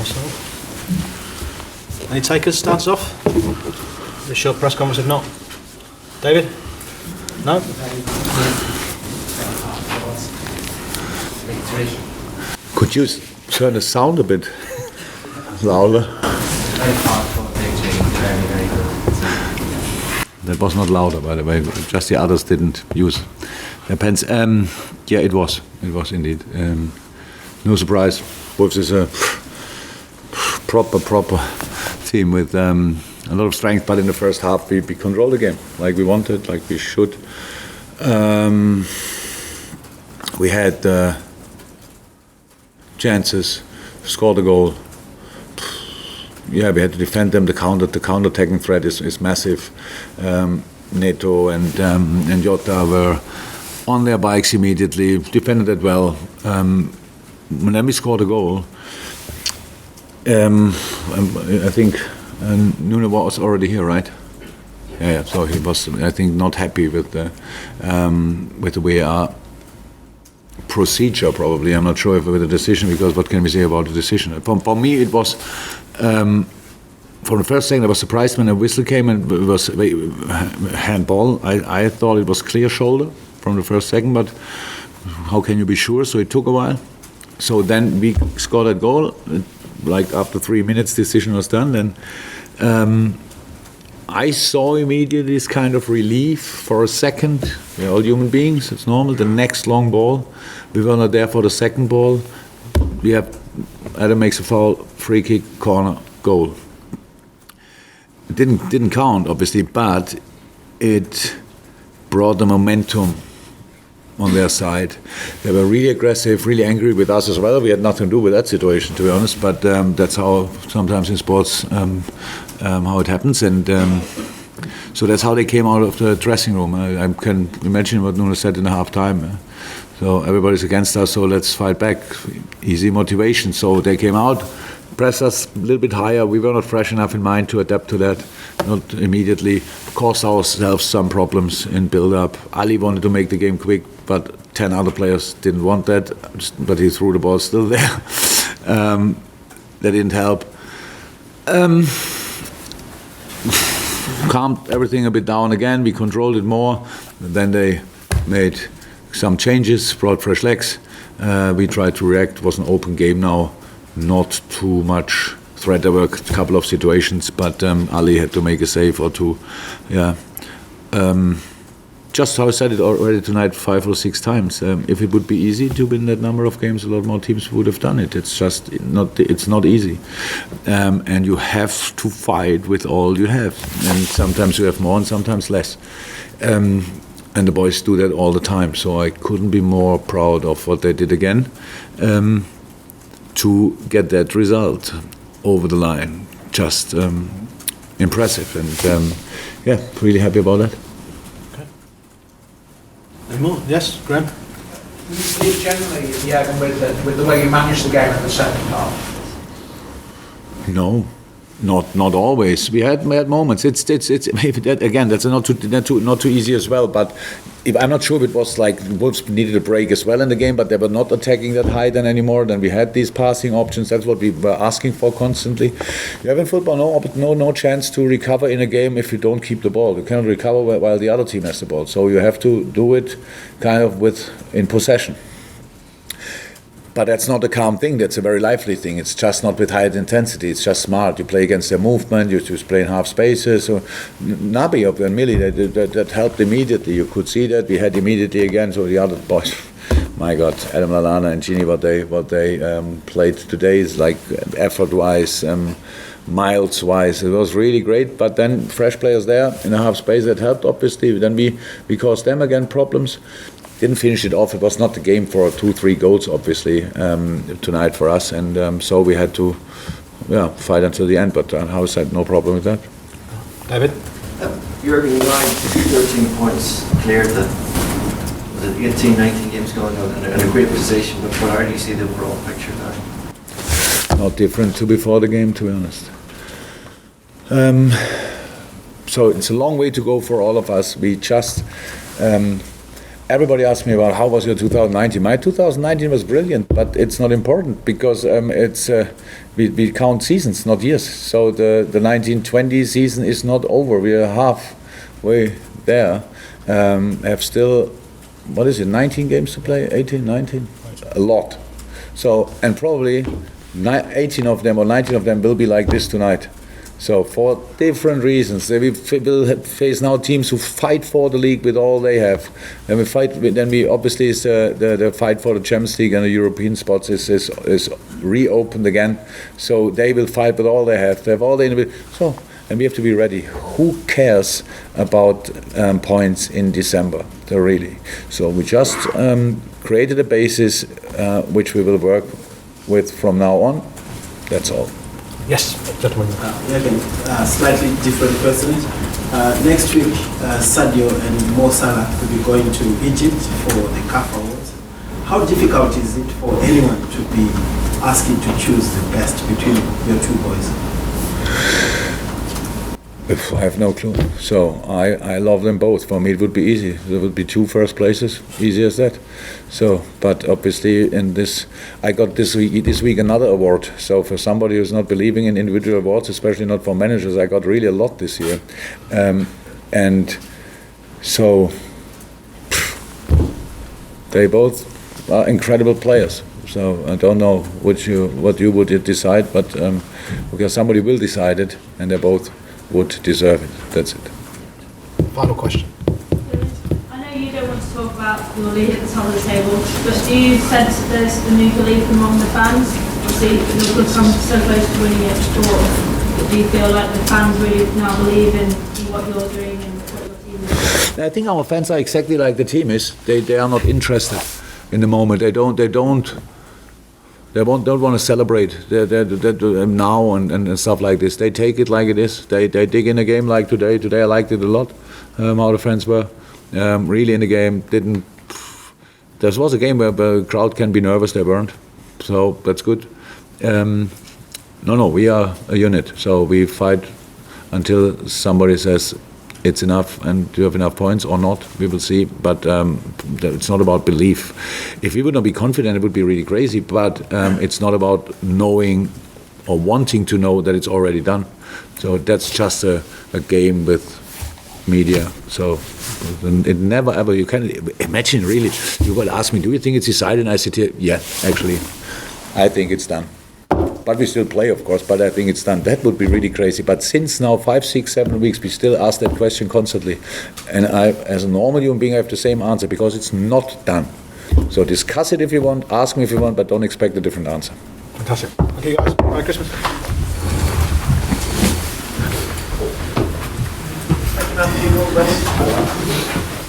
Arsenal. Any takers? Starts off. The short press conference, if not. David? No? Could you turn the sound a bit louder? That was not louder, by the way. Just the others didn't use their pens. Yeah, it was. It was indeed. No surprise. Wolves is a proper team with a lot of strength, but in the first half we controlled the game like we wanted, like we should. We had chances, scored a goal. Yeah, we had to defend them. The counter-attacking threat is massive. Neto and Jota were on their bikes immediately, defended it well. When we scored a goal, I think Nuno was already here, right? Yeah. So he was, I think, not happy with the VAR procedure. Probably, I'm not sure if with the decision, because what can we say about the decision? For me, it was. For the first second, I was surprised when a whistle came and it was handball. I thought it was clear shoulder from the first second, but how can you be sure? So it took a while. So then we scored that goal. Like after 3 minutes, decision was done. Then I saw immediately this kind of relief for a second. We're all human beings. It's normal. The next long ball, we were not there for the second ball. We have Adam makes a foul, free kick, corner, goal. It didn't count, obviously, but it brought the momentum on their side. They were really aggressive, really angry with us as well. We had nothing to do with that situation, to be honest, but that's how sometimes in sports how it happens. And so that's how they came out of the dressing room. I can imagine what Nuno said in the half-time. So everybody's against us, so let's fight back. Easy motivation. So they came out, pressed us a little bit higher. We were not fresh enough in mind to adapt to that. Not immediately. Caused ourselves some problems in build-up. Ali wanted to make the game quick, but 10 other players didn't want that. But he threw the ball still there. That didn't help. Calmed everything a bit down again. We controlled it more. Then they made some changes, brought fresh legs. We tried to react. It was an open game now. Not too much threat. There were a couple of situations, but Ali had to make a save or two. Yeah. Just how I said it already tonight 5 or 6 times. If it would be easy to win that number of games, a lot more teams would have done it. It's just not. It's not easy, and you have to fight with all you have. And sometimes you have more, and sometimes less. And the boys do that all the time. So I couldn't be more proud of what they did again to get that result over the line. Just impressive. And yeah, really happy about that. Okay. Any more? Yes, Graham? You speak generally, Jurgen, with the way you managed the game in the second half? No. Not always. We had moments. It's maybe that, again. That's not too easy as well. But I'm not sure if it was like Wolves needed a break as well in the game, but they were not attacking that high then anymore. Then we had these passing options. That's what we were asking for constantly. You have in football no chance to recover in a game if you don't keep the ball. You cannot recover while the other team has the ball. So you have to do it kind of in possession. But that's not a calm thing. That's a very lively thing. It's just not with high intensity. It's just smart. You play against their movement. You just play in half spaces. So Nabi and Millie, that helped immediately. You could see that. We had immediately again. So the other boys, my God, Adam Lallana and Gini, what they played today is like effort-wise, miles-wise. It was really great. But then fresh players there in a half space that helped. Obviously, then we caused them again problems. Didn't finish it off. It was not the game for 2-3 goals, obviously, tonight for us, and so we had to, fight until the end. But how is that? No problem with that. David, Jurgen, you had 13 points cleared the 18-19 games going on in a great position. But how do you see the overall picture now? Not different to before the game, to be honest. So it's a long way to go for all of us. We just. everybody asks me about how was your 2019. My 2019 was brilliant, but it's not important because we count seasons, not years. So the 1920 season is not over. We are halfway there. Have still, 19 games to play? 18, 19? A lot. So, and probably 18 of them or 19 of them will be like this tonight. So for different reasons, we will face now teams who fight for the league with all they have. And we obviously the fight for the Champions League and the European spots is reopened again. So they will fight with all they have. They have all the and we have to be ready. Who cares about points in December? Really. So we just created a basis which we will work with from now on. That's all. Yes, gentlemen. Again, slightly different person. Next week, Sadio and Mo Salah will be going to Egypt for the CAF Awards. How difficult is it for anyone to be asking to choose the best between your two boys? I have no clue. So I love them both. For me, it would be easy. There would be 2 first places, easy as that. So, but obviously, in this, I got this week another award. So for somebody who's not believing in individual awards, especially not for managers, I got really a lot this year, and so they both are incredible players. So I don't know what you would decide, but because somebody will decide it, and they both would deserve it. That's it. Final question. I know you don't want to talk about your lead at the top of the table, but do you sense there's a new belief among the fans? Obviously, Liverpool come so close to winning it, but do you feel like the fans really now believe in what you're doing and what your team is doing? I think our fans are exactly like the team is. They are not interested in the moment. They don't want to celebrate now and stuff like this. They take it like it is. They dig in a game like today. Today I liked it a lot, how the fans were really in the game. There was a game where the crowd can be nervous. They weren't. So that's good. No, we are a unit. So we fight until somebody says it's enough and do you have enough points or not, we will see. But it's not about belief. If we would not be confident, it would be really crazy. But it's not about knowing or wanting to know that it's already done. So that's just a game with media. So it never ever, you can imagine really, you will ask me, do you think it's decided? And I said, yeah, actually, I think it's done. But we still play, of course, but I think it's done. That would be really crazy. But since now 5, 6, 7 weeks, we still ask that question constantly. And I, as a normal human being, I have the same answer because it's not done. So discuss it if you want, ask me if you want, but don't expect a different answer. Fantastic. Okay, guys. Merry Christmas. Thank you, Matthew. All the best.